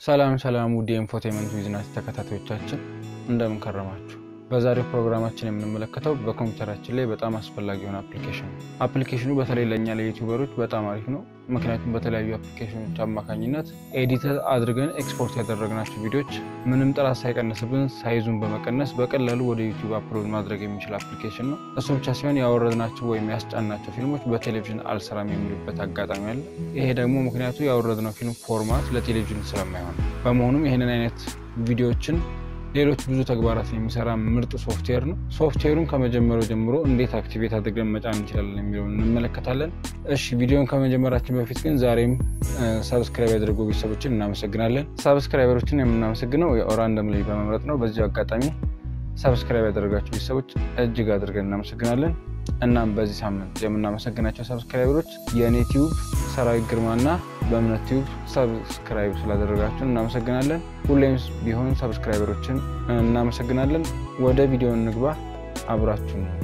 ሰላም ውድ የኢንፎቴመንት ቢዝነስ ተከታታዮቻችን እንደምን ከረማችሁ በዛሬው ፕሮግራማችን የምንመለከተው በኮምፒውተራችን ላይ በጣም አስፈላጊ የሆነ አፕሊኬሽኑ በተለይ ለኛ ለዩቲዩበሮች በጣም አሪፍ ነው ምክንያቱም በተለያዩ አፕሊኬሽኖች አማካኝነት ኤዲት አድርገን ኤክስፖርት ያደረግናቸው ቪዲዮዎች ምንም ጥራት ሳይቀንስብን ሳይዙን በመቀነስ በቀላሉ ወደ ዩቲዩብ አፕሎድ ማድረግ የሚችል አፕሊኬሽን ነው እሱ ብቻ ሲሆን ያወረድናቸው ወይም ያስጫናቸው ፊልሞች በቴሌቪዥን አልሰራም የሚሉበት አጋጣሚ አለ ይሄ ደግሞ ምክንያቱ ያወረድነው ፊልም ፎርማት ለቴሌቪዥን ስለማይሆን በመሆኑም ይሄንን አይነት ቪዲዮዎችን ሌሎች ብዙ ተግባራትን የሚሰራ ምርጥ ሶፍትዌር ነው ሶፍትዌሩን ከመጀመሪያው ጀምሮ እንዴት አክቲቬት አድርገን መጫን እንችላለን የሚለውን እንመለከታለን እሺ ቪዲዮን ከመጀመራችን በፊት ግን ዛሬም ሰብስክራይብ ያድርጉ ቤተሰቦችን እናመሰግናለን ሰብስክራይበሮችን የምናመሰግነው ራንደም ላይ በመምረጥ ነው በዚህ አጋጣሚ ሰብስክራይብ ያደረጋችሁ ቤተሰቦች እጅግ አድርገን እናመሰግናለን እናም በዚህ ሳምንት የምናመሰግናቸው ሰብስክራይበሮች የኔቲዩብ ሰራዊት ግርማና በእምነት ቲዩብ ሰብስክራይብ ስላደረጋችሁ እናመሰግናለን ሁሌም ቢሆን ሰብስክራይበሮችን እናመሰግናለን ወደ ቪዲዮ እንግባ አብራችሁ ነው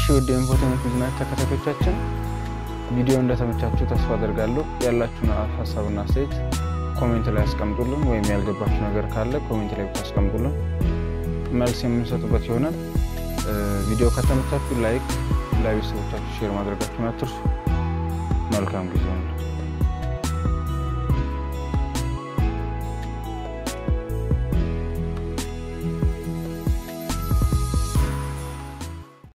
እሺ ወደ ኢንፎቴመንት ቢዝነስ ተከታታዮቻችን ቪዲዮ እንደተመቻችሁ ተስፋ አደርጋለሁ ያላችሁን ሐሳብና አስተያየት ኮሜንት ላይ አስቀምጡልን ወይም ያልገባችሁ ነገር ካለ ኮሜንት ላይ አስቀምጡልን መልስ የምንሰጥበት ይሆናል ቪዲዮ ከተመቻችሁ ላይክ ለቤተሰቦቻችሁ ሼር ማድረጋችሁን አትርሱ መልካም ጊዜ